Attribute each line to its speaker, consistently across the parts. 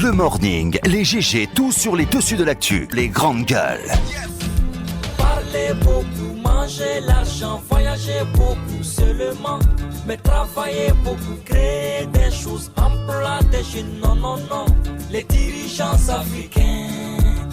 Speaker 1: Le morning, les GG, tout sur les dessus de l'actu, les grandes gueules.
Speaker 2: Parler beaucoup, manger l'argent, voyager beaucoup seulement, mais travailler beaucoup, créer des choses, emploi des jeunes, non, non, non. Les dirigeants africains,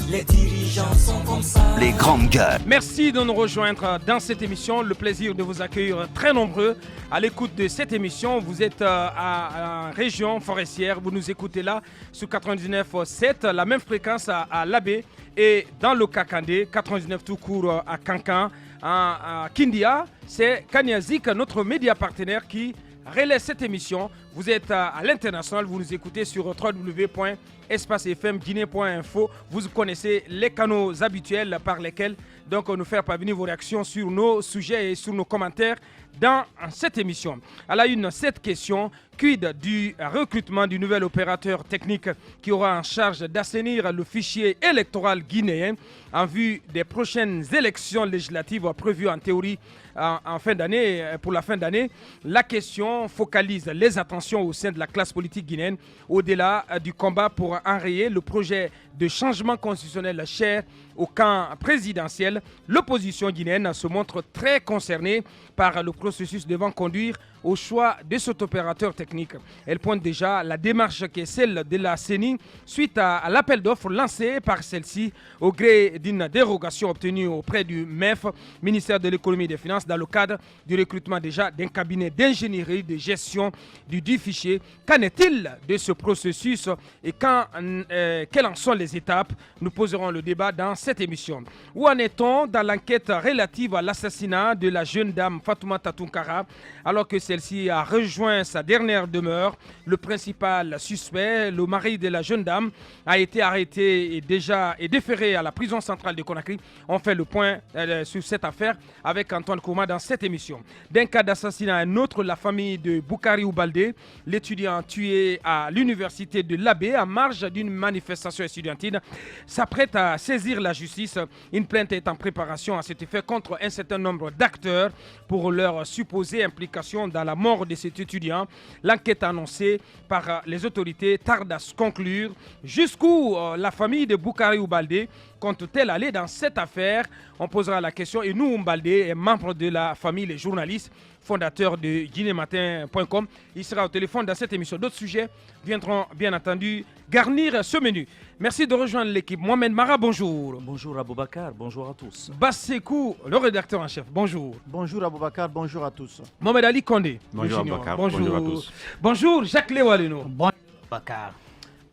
Speaker 2: les dirigeants sont comme ça.
Speaker 1: Les grandes gueules.
Speaker 3: Merci de nous rejoindre dans cette émission. Le plaisir de vous accueillir très nombreux à l'écoute de cette émission. Vous êtes à région forestière, vous nous écoutez là sur 99.7, la même fréquence à Labé et dans le Kakandé, 99 tout court à Kankan, à Kindia. C'est Kanyazik, notre média partenaire qui relaie cette émission. Vous êtes à l'international, vous nous écoutez sur www.espacefmguinée.info. Vous connaissez les canaux habituels par lesquels donc nous faire parvenir vos réactions sur nos sujets et sur nos commentaires dans cette émission. À la une, cette question, quid du recrutement du nouvel opérateur technique qui aura en charge d'assainir le fichier électoral guinéen en vue des prochaines élections législatives prévues en théorie en fin d'année, pour la fin d'année. La question focalise les attentions au sein de la classe politique guinéenne au-delà du combat pour enrayer le projet de changement constitutionnel cher au camp présidentiel. L'opposition guinéenne se montre très concernée par le processus devant conduire au choix de cet opérateur technique. Elle pointe déjà la démarche qui est celle de la CENI suite à l'appel d'offres lancé par celle-ci au gré d'une dérogation obtenue auprès du MEF, ministère de l'économie et des finances, dans le cadre du recrutement déjà d'un cabinet d'ingénierie de gestion du fichier. Qu'en est-il de ce processus et quelles en sont les étapes? Nous poserons le débat dans cette émission. Où en est-on dans l'enquête relative à l'assassinat de la jeune dame Fatoumata Tounkara alors que celle-ci a rejoint sa dernière demeure? Le principal suspect, le mari de la jeune dame, a été arrêté et déféré à la prison centrale de Conakry. On fait le point sur cette affaire avec Antoine Kouma dans cette émission. D'un cas d'assassinat à un autre, la famille de Boukari Oubalde, l'étudiant tué à l'université de l'Abbé en marge d'une manifestation estudiantine, s'apprête à saisir la justice. Une plainte est en préparation à cet effet contre un certain nombre d'acteurs pour leur supposée implication dans la mort de cet étudiant. L'enquête annoncée par les autorités tarde à se conclure. Jusqu'où la famille de Boukari Oubalde compte-t-elle aller dans cette affaire? On posera la question. Et nous, Oubalde est membre de la famille, les journalistes, fondateur de guinématin.com. Il sera au téléphone dans cette émission. D'autres sujets viendront bien entendu garnir ce menu. Merci de rejoindre l'équipe. Mohamed Mara, bonjour.
Speaker 4: Bonjour Aboubakar, bonjour à tous.
Speaker 3: Bassekou, le rédacteur en chef, bonjour.
Speaker 5: Bonjour Aboubakar, bonjour à tous.
Speaker 3: Mohamed Ali Kondé.
Speaker 6: Bonjour Aboubakar, bonjour à tous.
Speaker 3: Bonjour Jacques Lewaleno.
Speaker 5: Bonjour Aboubakar.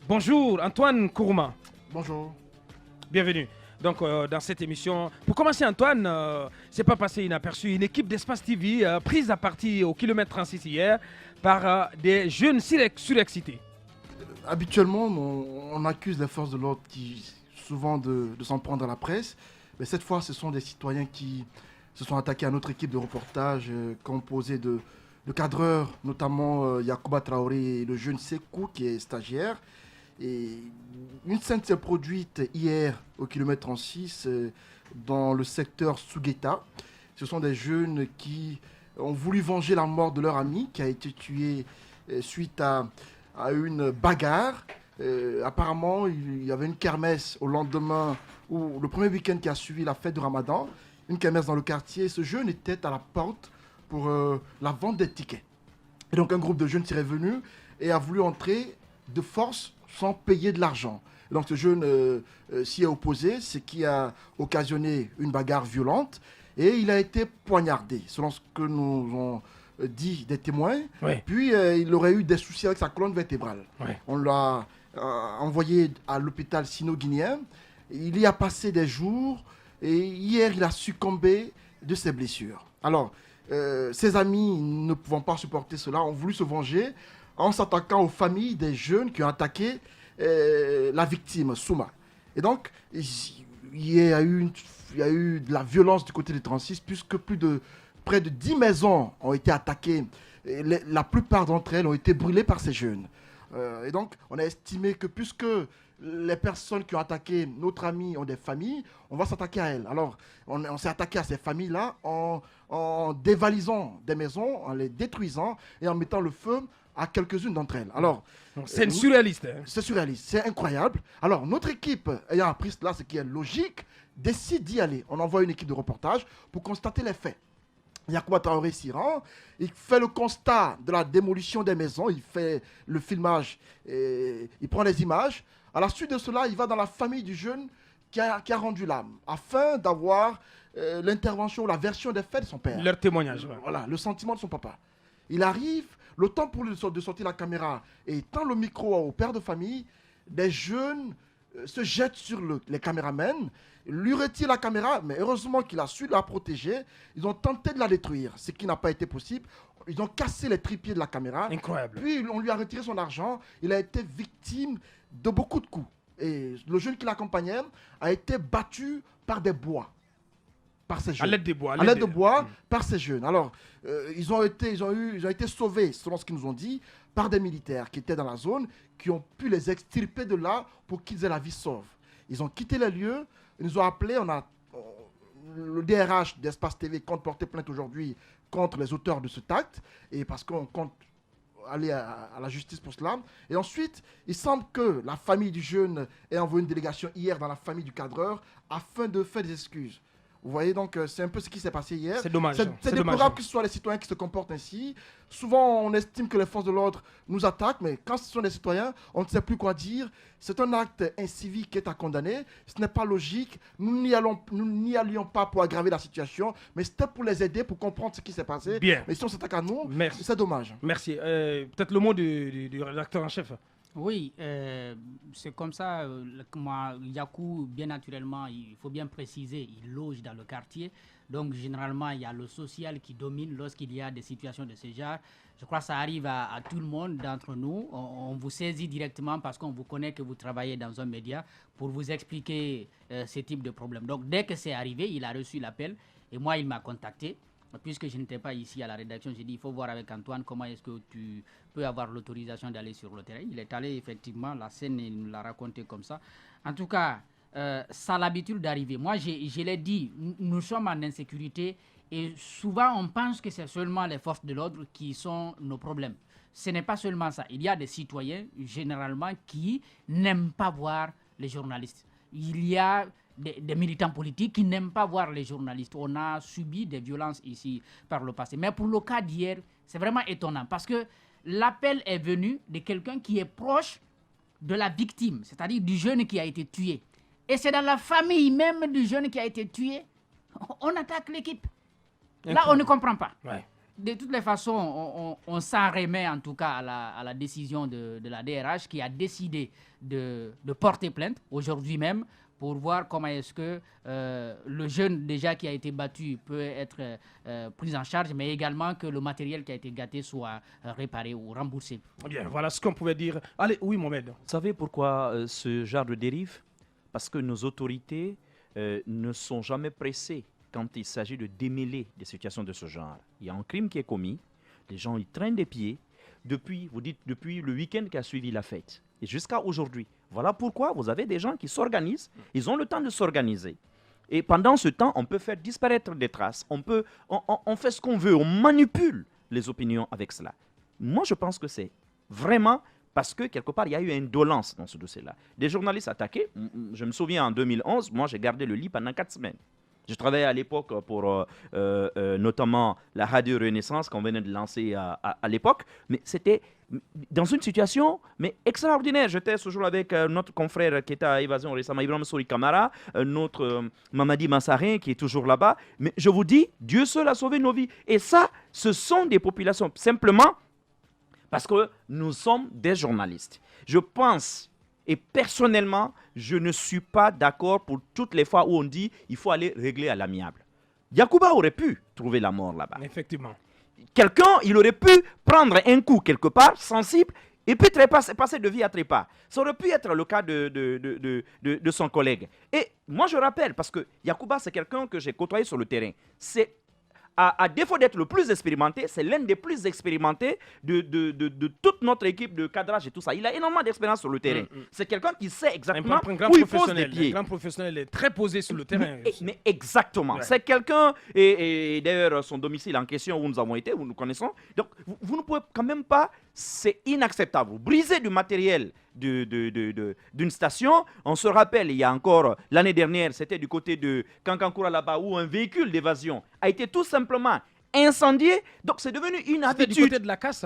Speaker 3: Bonjour Antoine Kourouma.
Speaker 5: Bonjour.
Speaker 3: Bienvenue. Donc, dans cette émission, pour commencer, Antoine, c'est pas passé inaperçu. Une équipe d'Espace TV prise à partie au kilomètre 36 hier par des jeunes surexcités.
Speaker 5: Habituellement, on accuse les forces de l'ordre souvent de s'en prendre à la presse. Mais cette fois, ce sont des citoyens qui se sont attaqués à notre équipe de reportage composée de cadreurs, notamment Yacouba Traoré et le jeune Sekou qui est stagiaire. Et une scène s'est produite hier au kilomètre 36 dans le secteur Sougueta. Ce sont des jeunes qui ont voulu venger la mort de leur ami qui a été tué suite à une bagarre. Apparemment, il y avait une kermesse au lendemain, ou le premier week-end qui a suivi la fête du Ramadan, une kermesse dans le quartier. Ce jeune était à la porte pour la vente des tickets. Et donc un groupe de jeunes s'y est venu et a voulu entrer de force sans payer de l'argent. Et donc ce jeune s'y est opposé, ce qui a occasionné une bagarre violente et il a été poignardé, selon ce que nous ont dit des témoins.
Speaker 3: Oui.
Speaker 5: Puis il aurait eu des soucis avec sa colonne vertébrale.
Speaker 3: Oui.
Speaker 5: On l'a envoyé à l'hôpital sino-guinéen. Il y a passé des jours et hier il a succombé de ses blessures. Alors, ses amis, ne pouvant pas supporter cela, ont voulu se venger en s'attaquant aux familles des jeunes qui ont attaqué la victime, Souma. Et donc, il y a eu de la violence du côté des 36, puisque près de 10 maisons ont été attaquées. Et la plupart d'entre elles ont été brûlées par ces jeunes. Et donc, on a estimé que puisque les personnes qui ont attaqué notre ami ont des familles, on va s'attaquer à elles. Alors, on s'est attaqué à ces familles-là en dévalisant des maisons, en les détruisant et en mettant le feu à quelques-unes d'entre elles. Alors,
Speaker 3: c'est surréaliste. Hein.
Speaker 5: C'est surréaliste, c'est incroyable. Alors, notre équipe, ayant appris cela, ce qui est logique, décide d'y aller. On envoie une équipe de reportage pour constater les faits. Yacouba Traoré s'y rend, il fait le constat de la démolition des maisons, il fait le filmage, il prend les images. À la suite de cela, il va dans la famille du jeune qui a rendu l'âme, afin d'avoir l'intervention, la version des faits de son père.
Speaker 3: Leur témoignage.
Speaker 5: Voilà, le sentiment de son papa. Il arrive, le temps pour lui de sortir la caméra et tend le micro au père de famille, des jeunes se jettent sur les caméramens, lui retirent la caméra, mais heureusement qu'il a su la protéger. Ils ont tenté de la détruire, ce qui n'a pas été possible. Ils ont cassé les trépieds de la caméra.
Speaker 3: Incroyable.
Speaker 5: Puis on lui a retiré son argent. Il a été victime de beaucoup de coups. Et le jeune qui l'accompagnait a été battu par des bois. Par ces jeunes.
Speaker 3: À l'aide des bois.
Speaker 5: À l'aide de bois, par ces jeunes. Alors, ils ont été sauvés, selon ce qu'ils nous ont dit, par des militaires qui étaient dans la zone, qui ont pu les extirper de là pour qu'ils aient la vie sauve. Ils ont quitté les lieux, ils nous ont appelés, le DRH d'Espace TV compte porter plainte aujourd'hui contre les auteurs de cet acte, et parce qu'on compte aller à la justice pour cela. Et ensuite, il semble que la famille du jeune ait envoyé une délégation hier dans la famille du cadreur afin de faire des excuses. Vous voyez, donc c'est un peu ce qui s'est passé hier.
Speaker 3: C'est dommage.
Speaker 5: C'est déplorable que ce soit les citoyens qui se comportent ainsi. Souvent, on estime que les forces de l'ordre nous attaquent, mais quand ce sont les citoyens, on ne sait plus quoi dire. C'est un acte incivique qui est à condamner. Ce n'est pas logique. Nous n'y allions pas pour aggraver la situation, mais c'était pour les aider, pour comprendre ce qui s'est passé.
Speaker 3: Bien.
Speaker 5: Mais si on s'attaque à nous,
Speaker 3: merci.
Speaker 5: C'est dommage.
Speaker 3: Merci. Peut-être le mot du rédacteur en chef.
Speaker 7: Oui, c'est comme ça. Yakou, bien naturellement, il faut bien préciser, il loge dans le quartier. Donc, généralement, il y a le social qui domine lorsqu'il y a des situations de ce genre. Je crois que ça arrive à tout le monde d'entre nous. On vous saisit directement parce qu'on vous connaît que vous travaillez dans un média pour vous expliquer ce type de problème. Donc, dès que c'est arrivé, il a reçu l'appel et moi, il m'a contacté. Puisque je n'étais pas ici à la rédaction, j'ai dit il faut voir avec Antoine comment est-ce que tu peux avoir l'autorisation d'aller sur le terrain. Il est allé effectivement, la scène, il nous l'a raconté comme ça. En tout cas, ça a l'habitude d'arriver. Moi, je l'ai dit, nous sommes en insécurité et souvent on pense que c'est seulement les forces de l'ordre qui sont nos problèmes. Ce n'est pas seulement ça. Il y a des citoyens, généralement, qui n'aiment pas voir les journalistes. Il y a des militants politiques qui n'aiment pas voir les journalistes. On a subi des violences ici par le passé. Mais pour le cas d'hier, c'est vraiment étonnant parce que l'appel est venu de quelqu'un qui est proche de la victime, c'est-à-dire du jeune qui a été tué. Et c'est dans la famille même du jeune qui a été tué, on attaque l'équipe. Là, on ne comprend pas.
Speaker 3: Ouais.
Speaker 7: De toutes les façons, on s'en remet en tout cas à la décision de la DRH qui a décidé de porter plainte aujourd'hui même pour voir comment est-ce que le jeune déjà qui a été battu peut être pris en charge, mais également que le matériel qui a été gâté soit réparé ou remboursé.
Speaker 3: Bien, voilà ce qu'on pouvait dire. Allez, oui, Mohamed.
Speaker 4: Vous savez pourquoi ce genre de dérive? Parce que nos autorités ne sont jamais pressées quand il s'agit de démêler des situations de ce genre. Il y a un crime qui est commis, les gens ils traînent des pieds, depuis le week-end qui a suivi la fête, et jusqu'à aujourd'hui. Voilà pourquoi vous avez des gens qui s'organisent, ils ont le temps de s'organiser. Et pendant ce temps, on peut faire disparaître des traces, on fait ce qu'on veut, on manipule les opinions avec cela. Moi, je pense que c'est vraiment parce que quelque part, il y a eu une indolence dans ce dossier-là. Des journalistes attaqués, je me souviens en 2011, moi j'ai gardé le lit pendant 4 semaines. Je travaillais à l'époque pour notamment la Radio Renaissance qu'on venait de lancer à l'époque, mais c'était dans une situation extraordinaire. J'étais ce jour avec notre confrère qui était à Évasion récemment, Ibrahim Souri Kamara, notre Mamadi Massarin qui est toujours là-bas. Mais je vous dis, Dieu seul a sauvé nos vies. Et ça, ce sont des populations, simplement parce que nous sommes des journalistes. Je pense... Et personnellement, je ne suis pas d'accord pour toutes les fois où on dit qu'il faut aller régler à l'amiable. Yacouba aurait pu trouver la mort là-bas.
Speaker 3: Effectivement.
Speaker 4: Quelqu'un, il aurait pu prendre un coup quelque part, sensible, et puis passer de vie à trépas. Ça aurait pu être le cas de son collègue. Et moi, je rappelle, parce que Yacouba, c'est quelqu'un que j'ai côtoyé sur le terrain. C'est... À défaut d'être le plus expérimenté, c'est l'un des plus expérimentés de toute notre équipe de cadrage et tout ça. Il a énormément d'expérience sur le terrain. C'est quelqu'un qui sait exactement où il pose des pieds.
Speaker 3: Un grand professionnel est très posé sur le terrain.
Speaker 4: Mais exactement. Ouais. C'est quelqu'un, et d'ailleurs son domicile en question où nous avons été, où nous connaissons. Donc vous ne pouvez quand même pas c'est inacceptable. Vous brisez du matériel d'une station. On se rappelle, il y a encore l'année dernière, c'était du côté de Kankankura là-bas, où un véhicule d'évasion a été tout simplement incendié. Donc c'est devenu une habitude.
Speaker 3: Du côté de la casse.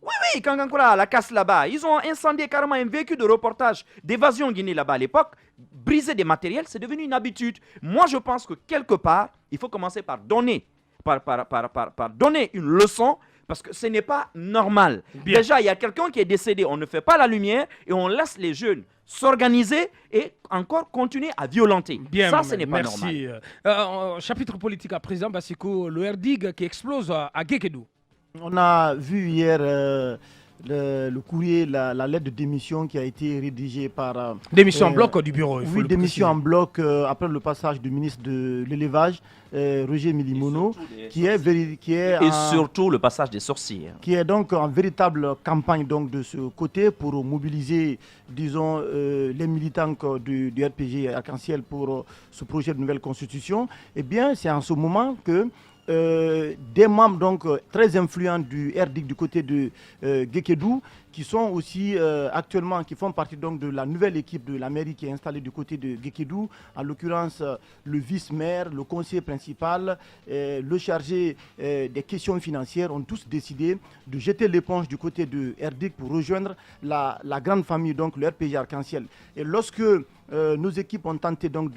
Speaker 4: Oui, Kankankura, la casse là-bas. Ils ont incendié carrément un véhicule de reportage d'évasion Guinée là-bas à l'époque. Briser des matériels, c'est devenu une habitude. Moi, je pense que quelque part, il faut commencer par donner, par donner une leçon. Parce que ce n'est pas normal.
Speaker 3: Bien.
Speaker 4: Déjà, il y a quelqu'un qui est décédé. On ne fait pas la lumière et on laisse les jeunes s'organiser et encore continuer à violenter.
Speaker 3: Bien,
Speaker 4: ça, ce n'est pas
Speaker 3: merci.
Speaker 4: normal.
Speaker 3: Chapitre politique à présent, Bassiko, le RDIG qui explose à Guékédou.
Speaker 8: On a vu hier le courrier, la lettre de démission qui a été rédigée par...
Speaker 3: démission en bloc du bureau.
Speaker 8: Oui, démission en bloc après le passage du ministre de l'élevage, Roger Milimono, qui est
Speaker 4: surtout le passage des sorciers.
Speaker 8: Qui est donc en véritable campagne donc, de ce côté pour mobiliser, disons, les militants du RPG Arc-en-Ciel pour ce projet de nouvelle constitution. Eh bien, c'est en ce moment que des membres donc très influents du RDIC du côté de Guékédou, qui sont aussi actuellement, qui font partie donc de la nouvelle équipe de la mairie qui est installée du côté de Guékédou, en l'occurrence le vice-maire, le conseiller principal, le chargé des questions financières, ont tous décidé de jeter l'éponge du côté de RDIC pour rejoindre la grande famille, donc le RPG Arc-en-Ciel. Et lorsque nos équipes ont tenté donc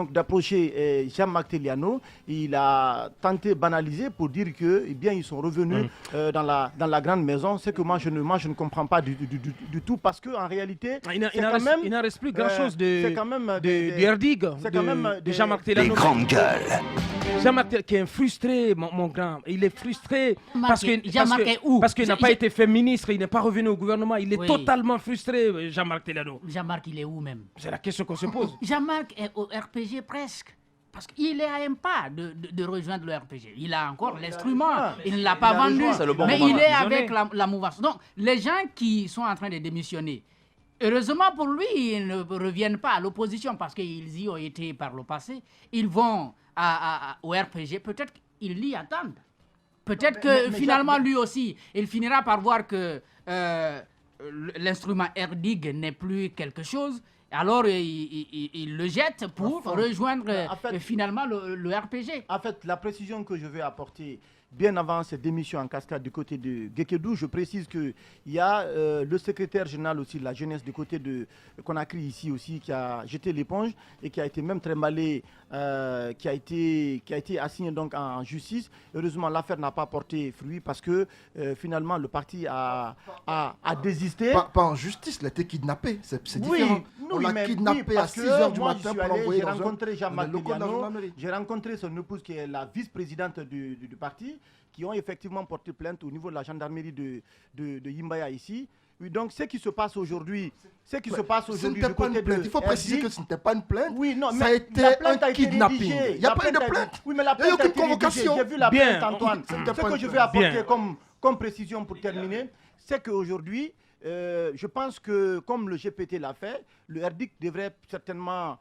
Speaker 8: d'approcher Jean-Marc Teliano, il a tenté de banaliser pour dire que, eh bien, ils sont revenus dans la grande maison. C'est que moi je ne comprends pas du tout, parce qu'en réalité,
Speaker 3: il n'en reste plus grand-chose du RDIG, de Jean-Marc Teliano.
Speaker 1: Les grandes gueules.
Speaker 3: Jean-Marc qui est frustré, mon grand. Il est frustré parce qu'il n'a pas été fait ministre, il n'est pas revenu au gouvernement. Il est totalement frustré, Jean-Marc Teliano.
Speaker 7: Jean-Marc, il est où même?
Speaker 3: C'est la question qu'on se pose.
Speaker 7: Jean-Marc est au RPG presque. Parce qu'il est à un pas de rejoindre le RPG. Il a encore l'instrument. Il ne l'a pas vendu. Mais il est avec la mouvance. Donc, les gens qui sont en train de démissionner, heureusement pour lui, ils ne reviennent pas à l'opposition parce qu'ils y ont été par le passé. Ils vont au RPG. Peut-être qu'ils l'y attendent. Peut-être que finalement, lui aussi, il finira par voir que l'instrument RDIG n'est plus quelque chose. Alors, il le jette pour rejoindre finalement le RPG.
Speaker 8: En fait, la précision que je vais apporter, bien avant cette démission en cascade du côté de Guékédou, je précise qu'il y a le secrétaire général aussi de la jeunesse du côté de Conakry ici aussi qui a jeté l'éponge et qui a été même très malé, qui a été assigné donc en justice. Heureusement, l'affaire n'a pas porté fruit parce que finalement le parti a désisté.
Speaker 5: Pas en justice, il a été kidnappé, c'est différent. On l'a kidnappé à 6h du matin pour l'envoyer dans
Speaker 8: rencontré Jean-Marc Teliano, j'ai rencontré son épouse qui est la vice-présidente du parti, qui ont effectivement porté plainte au niveau de la gendarmerie de Yimbaya ici. Oui, donc ce qui se passe aujourd'hui,
Speaker 5: ce n'était pas une plainte. Il faut préciser que ce n'était pas une plainte.
Speaker 8: Oui, non,
Speaker 5: ça a été un kidnapping. Il n'y a pas eu de plainte.
Speaker 8: Oui, mais la plainte a été convocation. J'ai vu la plainte, Antoine. Ce que je vais apporter comme précision pour terminer, c'est qu'aujourd'hui, je pense que comme le GPT l'a fait, le RDIC devrait certainement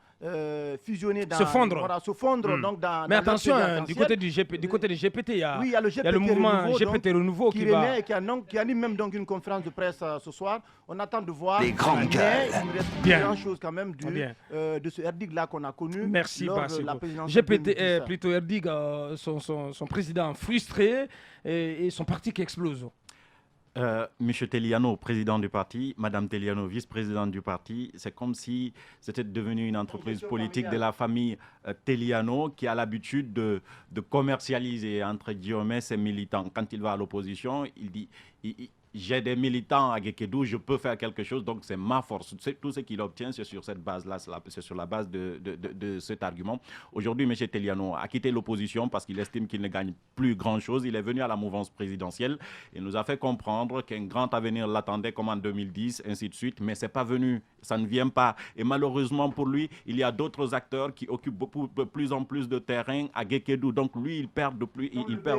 Speaker 8: fusionner,
Speaker 3: se fondre.
Speaker 8: Donc
Speaker 3: mais attention, du côté du GPT, il y a le mouvement GPT Renouveau qui va...
Speaker 8: qui anime même donc une conférence de presse ce soir. On attend de voir.
Speaker 1: Les grandes gueules.
Speaker 8: Il reste bien grand chose quand même de ce RDIC là qu'on a connu.
Speaker 3: Merci,
Speaker 8: lors de la présidence
Speaker 3: GPT, plutôt RDIC, son président frustré et son parti qui explose.
Speaker 6: Monsieur Teliano, président du parti, Madame Teliano, vice-présidente du parti, c'est comme si c'était devenu une entreprise politique de la famille Teliano qui a l'habitude de commercialiser, entre guillemets, ses militants. Quand il va à l'opposition, il dit j'ai des militants à Guékédou, je peux faire quelque chose, donc c'est ma force. Tout ce qu'il obtient, c'est sur cette base-là, c'est sur la base de cet argument. Aujourd'hui, M. Teliano a quitté l'opposition parce qu'il estime qu'il ne gagne plus grand-chose. Il est venu à la mouvance présidentielle et nous a fait comprendre qu'un grand avenir l'attendait comme en 2010, ainsi de suite, mais c'est pas venu, ça ne vient pas. Et malheureusement pour lui, il y a d'autres acteurs qui occupent de plus en plus de terrain à Guékédou. Donc lui, il perd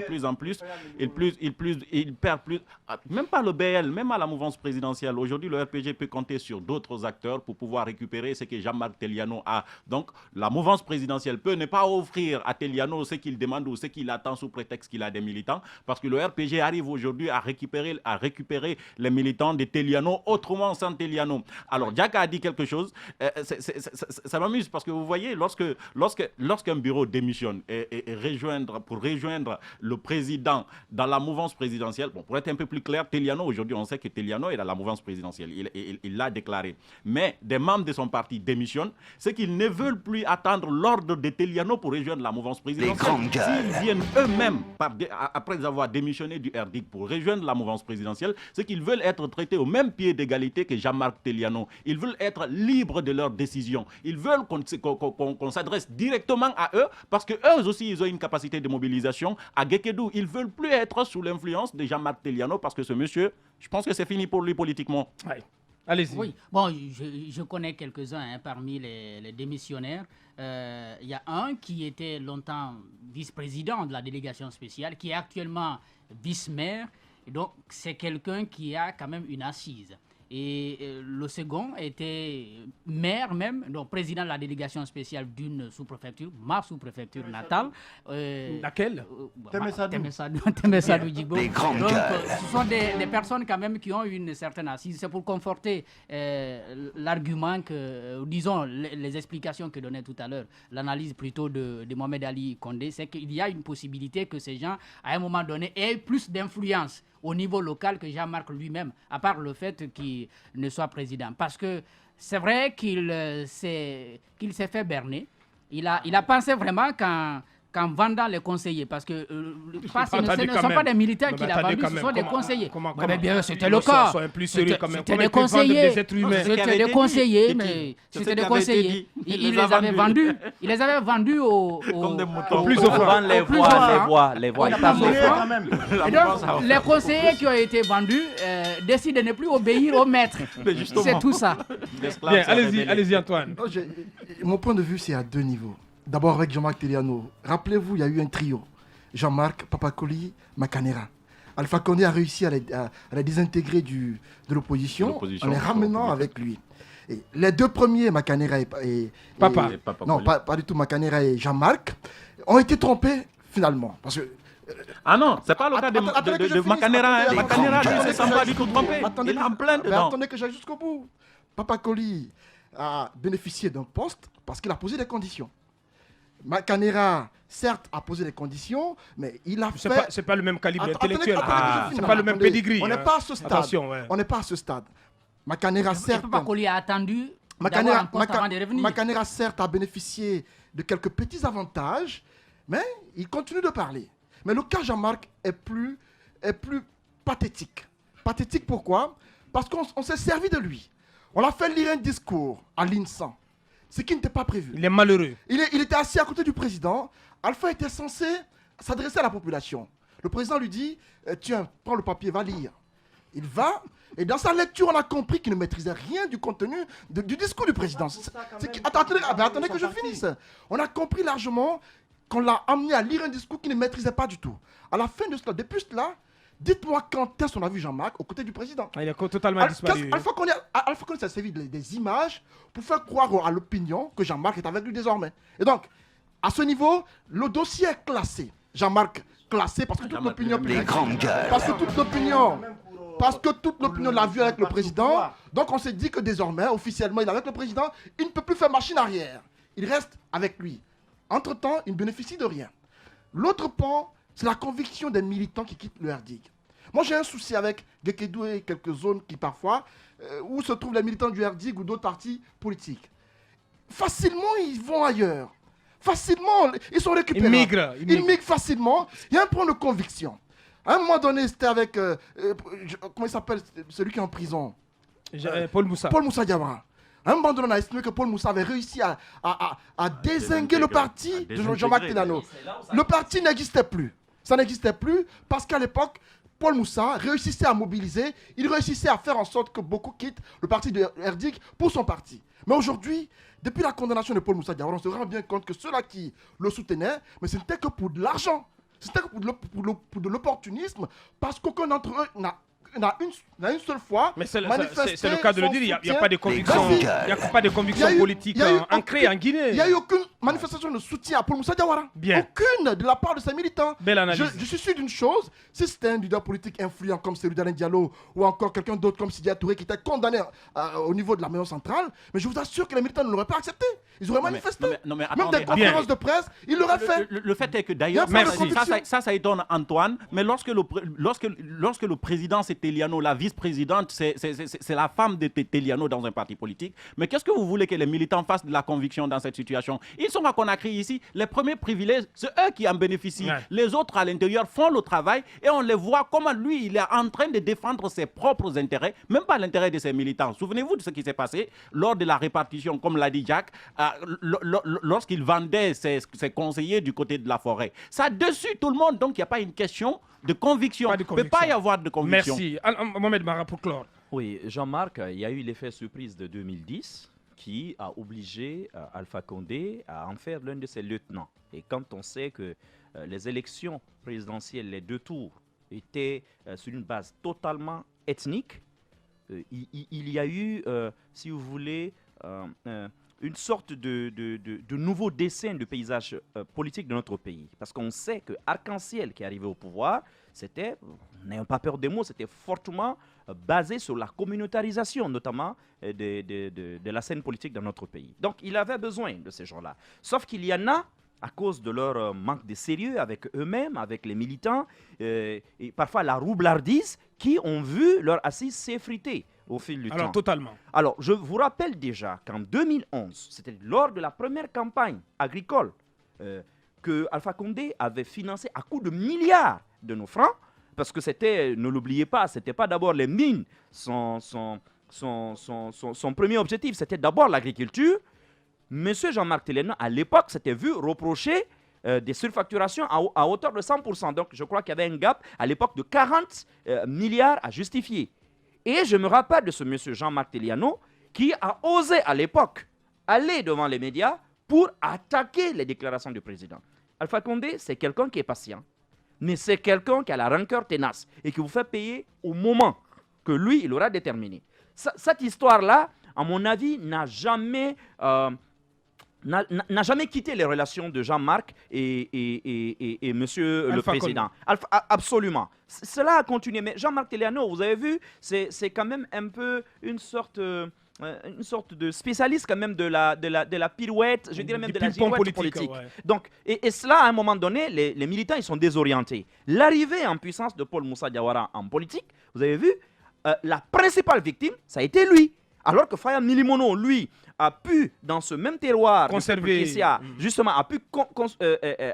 Speaker 6: plus en plus, il perd plus, même pas pas le BL, même à la mouvance présidentielle. Aujourd'hui, le RPG peut compter sur d'autres acteurs pour pouvoir récupérer ce que Jean-Marc Teliano a. Donc, la mouvance présidentielle peut ne pas offrir à Teliano ce qu'il demande ou ce qu'il attend sous prétexte qu'il a des militants, parce que le RPG arrive aujourd'hui à récupérer les militants de Teliano autrement sans Teliano. Alors, Diaka a dit quelque chose, ça m'amuse parce que vous voyez, lorsqu'un bureau démissionne pour rejoindre le président dans la mouvance présidentielle, bon, pour être un peu plus clair, Teliano, aujourd'hui, on sait que Teliano est dans la mouvance présidentielle. Il l'a déclaré. Mais des membres de son parti démissionnent, c'est qu'ils ne veulent plus attendre l'ordre de Teliano pour rejoindre la mouvance présidentielle.
Speaker 1: Les grandes gueules.
Speaker 6: S'ils viennent eux-mêmes, après avoir démissionné du RDIC pour rejoindre la mouvance présidentielle, c'est qu'ils veulent être traités au même pied d'égalité que Jean-Marc Teliano. Ils veulent être libres de leurs décisions. Ils veulent qu'on s'adresse directement à eux, parce qu'eux aussi, ils ont une capacité de mobilisation. À Guékédou, ils ne veulent plus être sous l'influence de Jean-Marc Teliano, parce que ce monsieur, je pense que c'est fini pour lui politiquement.
Speaker 3: Ouais. Allez-y.
Speaker 7: Oui, bon, je connais quelques-uns parmi les démissionnaires. Il y a un qui était longtemps vice-président de la délégation spéciale, qui est actuellement vice-maire. Et donc, c'est quelqu'un qui a quand même une assise. Et le second était maire même, donc président de la délégation spéciale d'une sous-préfecture, ma sous-préfecture natale.
Speaker 3: Laquelle
Speaker 7: Temessadou Djigbo.
Speaker 1: Les grandes
Speaker 7: Donc,
Speaker 1: gueules.
Speaker 7: ce sont des personnes quand même qui ont une certaine assise. C'est pour conforter l'argument que, disons, les explications que donnait tout à l'heure, l'analyse plutôt de Mohamed Ali Condé, c'est qu'il y a une possibilité que ces gens, à un moment donné, aient plus d'influence au niveau local que Jean-Marc lui-même, à part le fait qu'il ne soit président. Parce que c'est vrai qu'il s'est fait berner. Il a pensé vraiment qu'en vendant les conseillers, parce que ce ne sont pas des militaires qu'il a vendus, ce sont des conseillers. Mais bien, c'était le cas. C'était des conseillers. C'était des conseillers, mais c'était des conseillers. Il les avait vendus. Il les avait vendus aux
Speaker 4: plus offrants. Les voix.
Speaker 7: Et donc, les conseillers qui ont été vendus décident de ne plus obéir au maître. C'est tout ça.
Speaker 3: Bien, allez-y Antoine.
Speaker 5: Mon point de vue, c'est à deux niveaux. D'abord avec Jean-Marc Teliano. Rappelez-vous, il y a eu un trio. Jean-Marc, Papakoli, Makanera. Alpha Condé a réussi à les désintégrer de l'opposition en les ramenant avec lui. Et les deux premiers, Makanera et non, pas du tout Makanera et Jean-Marc, ont été trompés finalement. Parce que
Speaker 6: ah non, c'est pas le cas de Makanera. Makanera, lui, ne semble pas du tout trompé. Il est en plein dedans.
Speaker 5: Attendez que j'aille jusqu'au bout. Papakoli a bénéficié d'un poste parce qu'il a posé des conditions. Makanera, certes, a posé des conditions, mais il a fait...
Speaker 3: C'est pas le même calibre intellectuel. C'est pas le même pedigree.
Speaker 5: On n'est pas à ce stade. On n'est pas à ce stade. Makanera, certes...
Speaker 7: Papakoli a attendu d'avoir un poste avant de revenir.
Speaker 5: Makanera, certes, a bénéficié de quelques petits avantages, mais il continue de parler. Mais le cas Jean-Marc est plus pathétique. Pathétique pourquoi? Parce qu'on s'est servi de lui. On l'a fait lire un discours à l'INSAN. Ce qui n'était pas prévu.
Speaker 3: Il est malheureux.
Speaker 5: Il était assis à côté du président. Alpha était censé s'adresser à la population. Le président lui dit, tiens, prends le papier, va lire. Il va, et dans sa lecture, on a compris qu'il ne maîtrisait rien du contenu du discours du président. Attendez que je finisse. On a compris largement qu'on l'a amené à lire un discours qu'il ne maîtrisait pas du tout. À la fin de cela, depuis cela, dites-moi quand est-ce qu'on a vu Jean-Marc aux côtés du président.
Speaker 3: Il a totalement disparu.
Speaker 5: Alpha Condé s'est servi des images pour faire croire à l'opinion que Jean-Marc est avec lui désormais. Et donc, à ce niveau, le dossier est classé. Jean-Marc classé parce que toute l'opinion...
Speaker 1: Les grandes gueules.
Speaker 5: Parce que toute l'opinion l'a vu avec le président. Donc on s'est dit que désormais, officiellement, il est avec le président. Il ne peut plus faire machine arrière. Il reste avec lui. Entre-temps, il ne bénéficie de rien. L'autre pan, c'est la conviction des militants qui quittent le RDIC. Moi, j'ai un souci avec Guékédou et quelques zones qui, parfois, où se trouvent les militants du RDIC ou d'autres partis politiques. Facilement, ils vont ailleurs. Facilement, ils sont récupérés. Ils migrent facilement. Il y a un point de conviction. À un moment donné, c'était avec... comment il s'appelle, celui qui est en prison?
Speaker 3: Paul Moussa.
Speaker 5: Paul Moussa Diawara. À un moment donné, on a estimé que Paul Moussa avait réussi à dézinguer le parti de Jean-Marc Teliano. Le parti n'existait plus. Ça n'existait plus parce qu'à l'époque, Paul Moussa réussissait à mobiliser, il réussissait à faire en sorte que beaucoup quittent le parti de RDIC pour son parti. Mais aujourd'hui, depuis la condamnation de Paul Moussa Diawara, on se rend bien compte que ceux-là qui le soutenaient, mais ce n'était que pour de l'argent. C'était pour de l'opportunisme parce qu'aucun d'entre eux n'a une seule fois
Speaker 3: Mais c'est
Speaker 5: manifesté
Speaker 3: le cas de le
Speaker 5: son
Speaker 3: dire, il n'y a
Speaker 5: soutien.
Speaker 3: pas de conviction,
Speaker 1: grands
Speaker 3: il n'y a pas de conviction politique ancrée en Guinée.
Speaker 5: Il n'y a eu aucune manifestation de soutien à Paul Moussa Diawara.
Speaker 3: Bien.
Speaker 5: Aucune de la part de ses militants.
Speaker 3: Belle analyse.
Speaker 5: Je suis sûr d'une chose, si c'était un leader politique influent comme Cellou Dalein Diallo ou encore quelqu'un d'autre comme Sidia Touré qui était condamné au niveau de la maison centrale, mais je vous assure que les militants ne l'auraient pas accepté. Ils auraient manifesté.
Speaker 6: non, mais
Speaker 5: Même des conférences de presse, ils l'auraient fait.
Speaker 6: Le fait est que d'ailleurs,
Speaker 5: Il y a pas de conviction.
Speaker 6: ça étonne Antoine, mais lorsque le président c'est Teliano, la vice-présidente c'est la femme de Teliano dans un parti politique, mais qu'est-ce que vous voulez que les militants fassent de la conviction dans cette situation? Ils sont à Conakry ici, les premiers privilèges, c'est eux qui en bénéficient.
Speaker 3: Ouais.
Speaker 6: Les autres à l'intérieur font le travail et on les voit comment lui, il est en train de défendre ses propres intérêts, même pas l'intérêt de ses militants. Souvenez-vous de ce qui s'est passé lors de la répartition, comme l'a dit Jack, lorsqu'il vendait ses conseillers du côté de la forêt. Ça a déçu tout le monde, donc il n'y a pas une question de conviction.
Speaker 3: Pas de
Speaker 6: Il ne peut pas y avoir de conviction.
Speaker 3: Merci. Mohamed Mara pour clore.
Speaker 4: Oui, Jean-Marc, il y a eu l'effet surprise de 2010 qui a obligé Alpha Condé à en faire l'un de ses lieutenants. Et quand on sait que les élections présidentielles, les 2 tours, étaient sur une base totalement ethnique, il y a eu, si vous voulez, une sorte de nouveau dessin du paysage politique de notre pays. Parce qu'on sait que Arc-en-Ciel qui est arrivé au pouvoir, c'était, n'ayons pas peur des mots, c'était fortement basé sur la communautarisation, notamment de la scène politique dans notre pays. Donc il avait besoin de ces gens-là. Sauf qu'il y en a, à cause de leur manque de sérieux avec eux-mêmes, avec les militants, et parfois la roublardise, qui ont vu leur assise s'effriter au fil du temps.
Speaker 3: Alors, totalement.
Speaker 4: Alors, je vous rappelle déjà qu'en 2011, c'était lors de la première campagne agricole que Alpha Condé avait financé à coups de milliards de nos francs, parce que c'était, ne l'oubliez pas, c'était pas d'abord les mines, son premier objectif, c'était d'abord l'agriculture. Monsieur Jean-Marc Teliano, à l'époque, s'était vu reprocher des surfacturations à hauteur de 100%. Donc, je crois qu'il y avait un gap à l'époque de 40 milliards à justifier. Et je me rappelle de ce monsieur Jean-Marc Teliano qui a osé à l'époque aller devant les médias pour attaquer les déclarations du président. Alpha Condé, c'est quelqu'un qui est patient, mais c'est quelqu'un qui a la rancœur tenace et qui vous fait payer au moment que lui, il aura déterminé. Cette histoire-là, à mon avis, n'a jamais quitté les relations de Jean-Marc et monsieur le président. Absolument. Cela a continué. Mais Jean-Marc Teliano, vous avez vu, c'est quand même un peu une sorte de spécialiste quand même de la pirouette, je dirais même de la girouette politique. Ouais. Donc, et cela, à un moment donné, les militants, ils sont désorientés. L'arrivée en puissance de Paul Moussa Diawara en politique, vous avez vu, la principale victime, ça a été lui. Alors que Faya Milimono, lui, a pu, dans ce même terroir,
Speaker 3: conserver,
Speaker 4: justement, a pu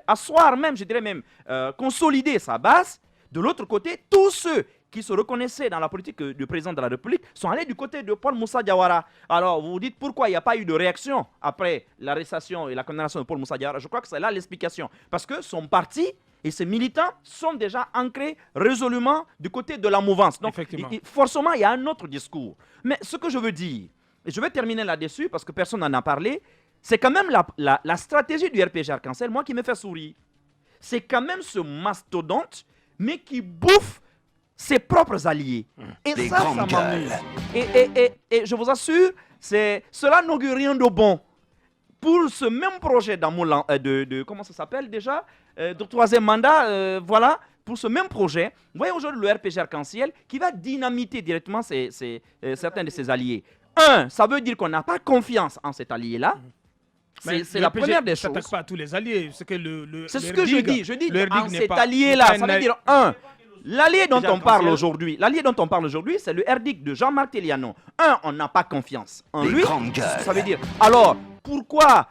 Speaker 4: asseoir même, je dirais même, consolider sa base. De l'autre côté, tous ceux qui se reconnaissaient dans la politique du président de la République sont allés du côté de Paul Moussa Diawara. Alors, vous vous dites pourquoi il n'y a pas eu de réaction après l'arrestation et la condamnation de Paul Moussa Diawara. Je crois que c'est là l'explication. Parce que son parti et ses militants sont déjà ancrés résolument du côté de la mouvance. Donc, forcément, il y a un autre discours. Mais ce que je veux dire, et je vais terminer là-dessus parce que personne n'en a parlé, c'est quand même la stratégie du RPG Arc-en-Ciel, moi, qui me fait sourire. C'est quand même ce mastodonte, mais qui bouffe ses propres alliés. Et ça m'amuse. Et je vous assure, cela n'augure rien de bon. Pour ce même projet comment ça s'appelle déjà, de 3e mandat, voilà, pour ce même projet, vous voyez aujourd'hui le RPG Arc-en-Ciel qui va dynamiter directement certains de ses alliés. Ça veut dire qu'on n'a pas confiance en cet allié-là. C'est la première des choses.
Speaker 3: Ça n'attaque pas à tous les alliés. C'est
Speaker 4: ce que je dis. Je dis en cet allié-là, ça veut dire l'allié dont on parle aujourd'hui, c'est le RDIC de Jean-Marc Teliano. On n'a pas confiance en lui. Ça veut dire, alors, pourquoi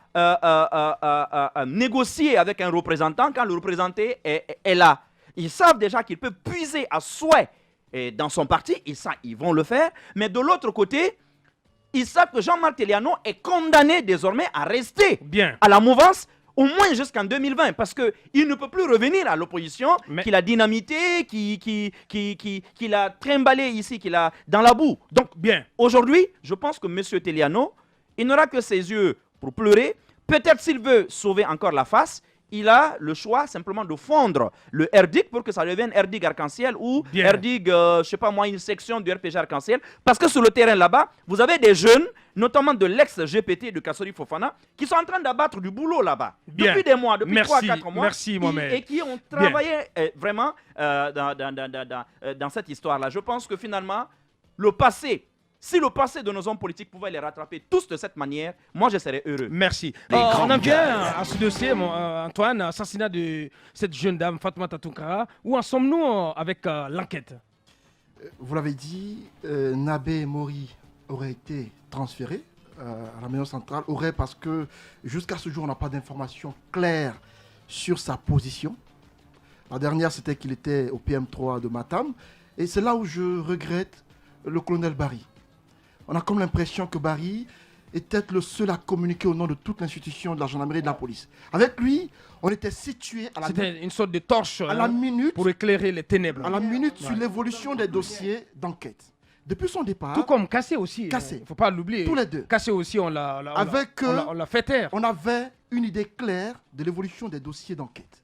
Speaker 4: négocier avec un représentant quand le représenté est là? Ils savent déjà qu'ils peuvent puiser à souhait dans son parti, ils vont le faire. Mais de l'autre côté, ils savent que Jean-Marc Teliano est condamné désormais à rester à la mouvance au moins jusqu'en 2020, parce qu'il ne peut plus revenir à l'opposition qu'il a dynamité, qu'il a trimballé ici, qu'il a dans la boue. Donc, aujourd'hui, je pense que M. Teliano, il n'aura que ses yeux pour pleurer. Peut-être s'il veut sauver encore la face, il a le choix simplement de fondre le RDIC pour que ça devienne RDIC arc-en-ciel ou
Speaker 3: Bien.
Speaker 4: RDIC, je sais pas moi, une section du RPG arc-en-ciel. Parce que sur le terrain là-bas, vous avez des jeunes, notamment de l'ex-GPT de Kassori Fofana, qui sont en train d'abattre du boulot là-bas.
Speaker 3: Bien.
Speaker 4: Depuis des mois, depuis
Speaker 3: Merci.
Speaker 4: 3-4 mois.
Speaker 3: Merci, Mohamed.
Speaker 4: Et qui ont travaillé vraiment dans cette histoire-là. Je pense que finalement, le passé, si le passé de nos hommes politiques pouvait les rattraper tous de cette manière, moi je serais heureux.
Speaker 3: Merci.
Speaker 1: Les
Speaker 3: On
Speaker 1: grandes
Speaker 3: en vient
Speaker 1: gueules.
Speaker 3: à ce dossier, Antoine, assassinat de cette jeune dame, Fatoumata Tounkara. Où en sommes-nous avec l'enquête?
Speaker 5: Vous l'avez dit, Nabé Mori aurait été transféré à la maison centrale, parce que jusqu'à ce jour, on n'a pas d'informations claires sur sa position. La dernière, c'était qu'il était au PM3 de Matam. Et c'est là où je regrette le colonel Barry. On a comme l'impression que Barry est peut-être le seul à communiquer au nom de toute l'institution de la gendarmerie et de la police. Avec lui, on était situé à
Speaker 3: C'était une sorte de torche
Speaker 5: la
Speaker 3: hein,
Speaker 5: minute,
Speaker 3: pour éclairer les ténèbres.
Speaker 5: à la minute sur l'évolution des dossiers d'enquête. Depuis son départ,
Speaker 3: Tout comme Cassé aussi.
Speaker 5: Cassé.
Speaker 3: Il ne faut pas l'oublier.
Speaker 5: tous les deux,
Speaker 3: Cassé aussi, on l'a on l'a fait taire.
Speaker 5: on avait une idée claire de l'évolution des dossiers d'enquête.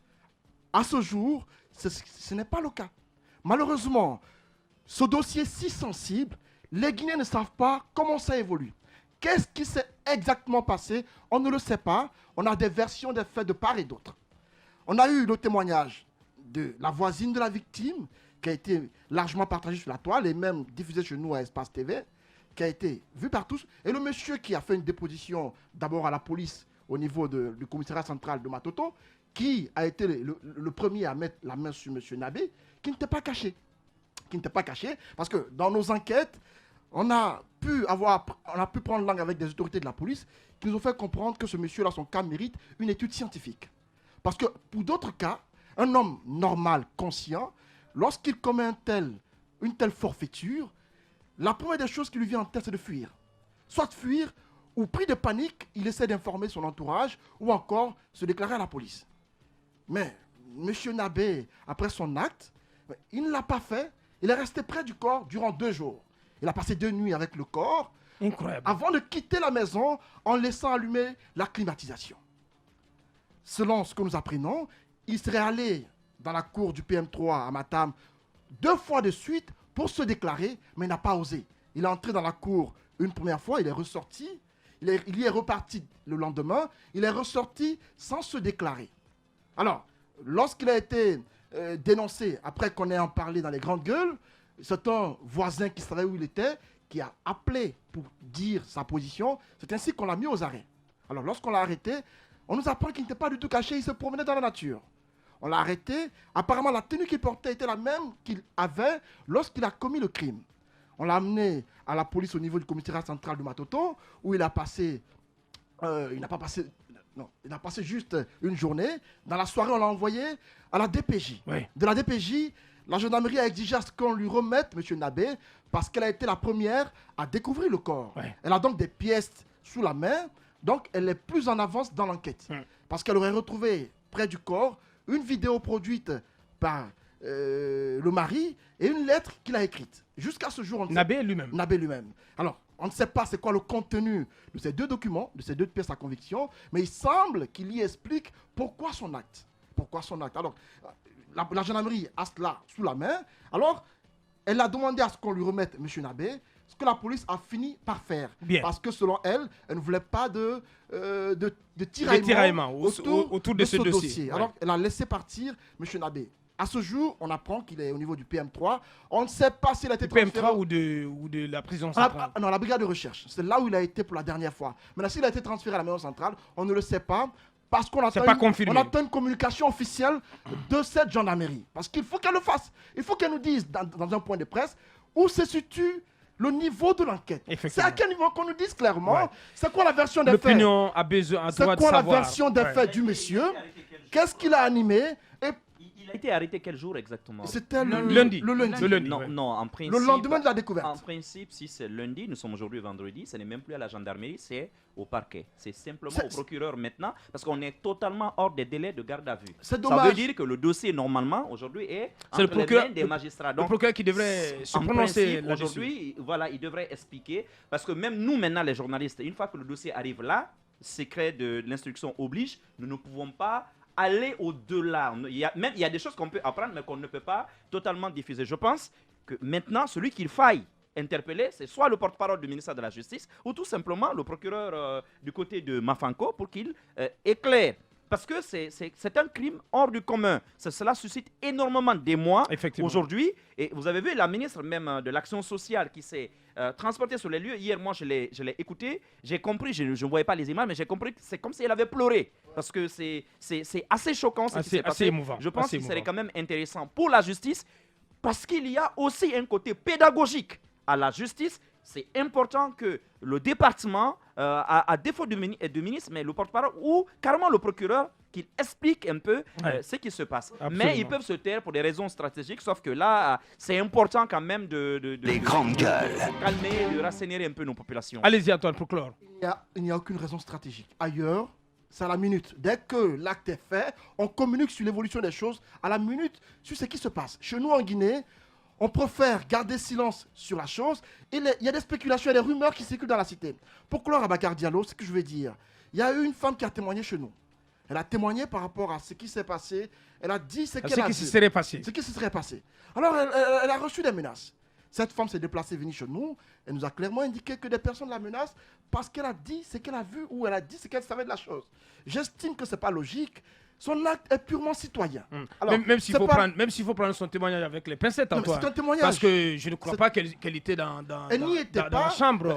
Speaker 5: À ce jour, ce n'est pas le cas. Malheureusement, ce dossier si sensible, les Guinéens ne savent pas comment ça évolue. Qu'est-ce qui s'est exactement passé? On ne le sait pas. On a des versions des faits de part et d'autre. On a eu le témoignage de la voisine de la victime, qui a été largement partagé sur la toile et même diffusé chez nous à Espace TV, qui a été vu par tous. Et le monsieur qui a fait une déposition d'abord à la police au niveau du commissariat central de Matoto, qui a été le premier à mettre la main sur M. Nabé, qui n'était pas caché. Qui n'était pas caché, parce que dans nos enquêtes, on a pu prendre langue avec des autorités de la police qui nous ont fait comprendre que ce monsieur-là, son cas mérite une étude scientifique. Parce que pour d'autres cas, un homme normal, conscient, lorsqu'il commet une telle forfaiture, la première des choses qui lui vient en tête, c'est de fuir. Soit de fuir, ou pris de panique, il essaie d'informer son entourage, ou encore se déclarer à la police. Mais M. Nabé, après son acte, il ne l'a pas fait. Il est resté près du corps durant 2 jours. Il a passé 2 nuits avec le corps,
Speaker 3: Incroyable.
Speaker 5: avant de quitter la maison en laissant allumer la climatisation. Selon ce que nous apprenons, il serait allé dans la cour du PM3 à Matam 2 fois de suite pour se déclarer, mais il n'a pas osé. Il est entré dans la cour une première fois, il est ressorti, il y est reparti le lendemain, il est ressorti sans se déclarer. Alors, lorsqu'il a été dénoncé, après qu'on ait en parlé dans les grandes gueules, c'est un voisin qui savait où il était, qui a appelé pour dire sa position. C'est ainsi qu'on l'a mis aux arrêts. Alors, lorsqu'on l'a arrêté, on nous apprend qu'il n'était pas du tout caché, il se promenait dans la nature. On l'a arrêté. Apparemment, la tenue qu'il portait était la même qu'il avait lorsqu'il a commis le crime. On l'a amené à la police au niveau du commissariat central de Matoto, où il a passé... il n'a pas passé... Non, il a passé juste une journée. Dans la soirée, on l'a envoyé à la DPJ.
Speaker 3: Oui.
Speaker 5: De la DPJ, la gendarmerie a exigé à ce qu'on lui remette M. Nabé parce qu'elle a été la première à découvrir le corps.
Speaker 3: Oui.
Speaker 5: Elle a donc des pièces sous la main, donc elle est plus en avance dans l'enquête. Parce qu'elle aurait retrouvé près du corps une vidéo produite par le mari et une lettre qu'il a écrite. Jusqu'à ce jour, on ne sait
Speaker 3: Nabé lui-même.
Speaker 5: Nabé lui-même. Alors, on ne sait pas c'est quoi le contenu de ces 2 documents, de ces 2 pièces à conviction, mais il semble qu'il y explique pourquoi son acte. Pourquoi son acte. Alors, la gendarmerie a cela sous la main. Alors, elle a demandé à ce qu'on lui remette M. Nabé, ce que la police a fini par faire.
Speaker 3: Bien.
Speaker 5: Parce que selon elle, elle ne voulait pas de
Speaker 3: tiraillement
Speaker 5: tiraillement
Speaker 3: autour de ce dossier. Ouais.
Speaker 5: Alors, elle a laissé partir M. Nabé. À ce jour, on apprend qu'il est au niveau du PM3. On ne sait pas s'il a été
Speaker 3: Du PM3
Speaker 5: transféré
Speaker 3: ou de la prison
Speaker 5: à
Speaker 3: centrale.
Speaker 5: non, la brigade de recherche. C'est là où il a été pour la dernière fois. Maintenant, s'il a été transféré à la maison centrale, on ne le sait pas. Parce qu'on attend,
Speaker 3: pas confirmé.
Speaker 5: on attend une communication officielle de cette gendarmerie. Parce qu'il faut qu'elle le fasse. Il faut qu'elle nous dise dans un point de presse où se situe le niveau de l'enquête. C'est
Speaker 3: Effectivement.
Speaker 5: à quel niveau qu'on nous dise clairement.
Speaker 3: Ouais.
Speaker 5: C'est quoi la version des faits?
Speaker 3: L'opinion a besoin, a
Speaker 5: C'est
Speaker 3: droit de
Speaker 5: quoi la
Speaker 3: savoir.
Speaker 5: version des
Speaker 3: Ouais.
Speaker 5: faits du monsieur? Qu'est-ce qu'il a animé? Et
Speaker 4: Il a été arrêté quel jour exactement?
Speaker 5: c'était le
Speaker 3: Lundi.
Speaker 5: Le lundi.
Speaker 3: Le lundi.
Speaker 4: Non,
Speaker 3: ouais.
Speaker 4: non, en principe.
Speaker 5: Le lendemain de la
Speaker 4: En
Speaker 5: découverte.
Speaker 4: principe, si c'est lundi, nous sommes aujourd'hui vendredi, ce n'est même plus à la gendarmerie, c'est au parquet. C'est simplement
Speaker 5: C'est-
Speaker 4: au procureur maintenant, parce qu'on est totalement hors des délais de garde à vue.
Speaker 5: C'est
Speaker 4: Ça
Speaker 5: dommage.
Speaker 4: veut dire que le dossier, normalement, aujourd'hui, est
Speaker 3: C'est le
Speaker 4: entre les
Speaker 3: procureur-
Speaker 4: mains des magistrats.
Speaker 3: Le
Speaker 4: Donc,
Speaker 3: procureur qui devrait se
Speaker 4: en
Speaker 3: prononcer
Speaker 4: principe,
Speaker 3: là-dessus.
Speaker 4: aujourd'hui, voilà, il devrait expliquer, parce que même nous, maintenant, les journalistes, une fois que le dossier arrive là, secret de l'instruction oblige, nous ne pouvons pas aller au-delà. Il y a des choses qu'on peut apprendre, mais qu'on ne peut pas totalement diffuser. Je pense que maintenant, celui qu'il faille interpeller, c'est soit le porte-parole du ministère de la Justice ou tout simplement le procureur du côté de Mafanko pour qu'il éclaire. Parce que c'est un crime hors du commun. Cela suscite énormément d'émoi aujourd'hui. Et vous avez vu la ministre même de l'Action sociale qui s'est transportée sur les lieux. Hier, moi, je l'ai écouté. J'ai compris, je ne voyais pas les images, mais j'ai compris que c'est comme si elle avait pleuré. Parce que c'est assez choquant ce qui s'est passé.
Speaker 3: Émouvant.
Speaker 4: Je pense qu'il serait quand même intéressant pour la justice parce qu'il y a aussi un côté pédagogique à la justice. C'est important que le département, à défaut du ministre, mais le porte-parole ou carrément le procureur, qu'il explique un peu ce qui se passe.
Speaker 3: Absolument.
Speaker 4: Mais ils peuvent se taire pour des raisons stratégiques, sauf que là, c'est important quand même de calmer, de rassainir un peu nos populations.
Speaker 3: Allez-y, Antoine, pour clore.
Speaker 5: Il n'y a aucune raison stratégique. Ailleurs, c'est à la minute. Dès que l'acte est fait, on communique sur l'évolution des choses à la minute sur ce qui se passe. Chez nous, en Guinée, on préfère garder silence sur la chose. Il y a des spéculations et des rumeurs qui circulent dans la cité. Pour clore Abakar Diallo, ce que je veux dire, il y a eu une femme qui a témoigné chez nous. Elle a témoigné par rapport à ce qui s'est passé. Elle a dit ce qu'elle a vu.
Speaker 3: Ce qui se serait passé.
Speaker 5: Ce qui se serait passé. Alors, elle a reçu des menaces. Cette femme s'est déplacée, venue chez nous. Elle nous a clairement indiqué que des personnes la menacent parce qu'elle a dit ce qu'elle a vu ou elle a dit ce qu'elle savait de la chose. J'estime que ce n'est pas logique. Son acte est purement citoyen. Alors,
Speaker 3: même s'il faut prendre son témoignage avec les pincettes, Antoine.
Speaker 5: C'est un témoignage.
Speaker 3: Parce que je ne crois pas qu'elle était dans la chambre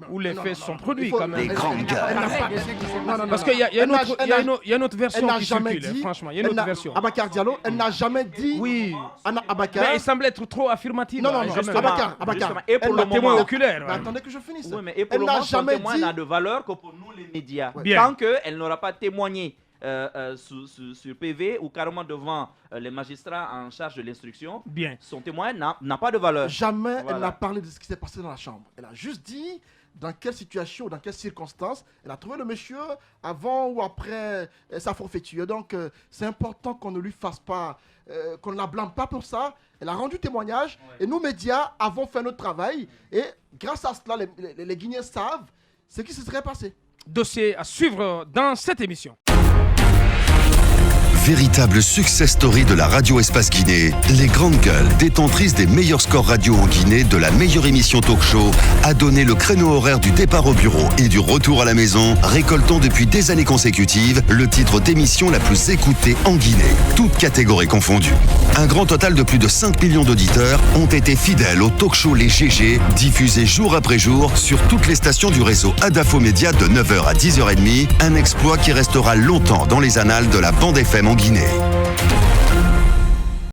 Speaker 3: où les faits sont produits. Quand même.
Speaker 1: Des grandes gueules.
Speaker 3: Parce qu'il y a une autre version qui circule, franchement. Il y a une autre version.
Speaker 5: Abakar Diallo, elle n'a jamais dit...
Speaker 3: Oui.
Speaker 5: Abakar...
Speaker 3: Mais elle semble être trop affirmative.
Speaker 5: Non, Abakar.
Speaker 4: Et pour le
Speaker 3: témoin
Speaker 4: moment...
Speaker 3: oculaire.
Speaker 5: Attendez que je finisse.
Speaker 4: Oui, mais et pour le moment, son témoin n'a de valeur que pour nous, les médias. Tant qu'elle n'aura pas témoigné sur PV ou carrément devant les magistrats en charge de l'instruction, son témoin n'a pas de valeur.
Speaker 5: Jamais elle n'a parlé de ce qui s'est passé dans la chambre. Elle a juste dit dans quelle situation, dans quelles circonstances elle a trouvé le monsieur avant ou après sa forfaiture. Donc c'est important qu'on ne lui fasse pas, qu'on ne la blâme pas pour ça. Elle a rendu témoignage et nous, médias, avons fait notre travail. Et grâce à cela, les Guinéens savent ce qui se serait passé.
Speaker 3: Dossier à suivre dans cette émission.
Speaker 1: Véritable success story de la radio Espace Guinée, les grandes gueules, détentrices des meilleurs scores radio en Guinée, de la meilleure émission talk show, a donné le créneau horaire du départ au bureau et du retour à la maison, récoltant depuis des années consécutives le titre d'émission la plus écoutée en Guinée, toutes catégories confondues. Un grand total de plus de 5 millions d'auditeurs ont été fidèles au talk show Les GG, diffusé jour après jour sur toutes les stations du réseau Adafo Média de 9h à 10h30, un exploit qui restera longtemps dans les annales de la bande FM en Guinée.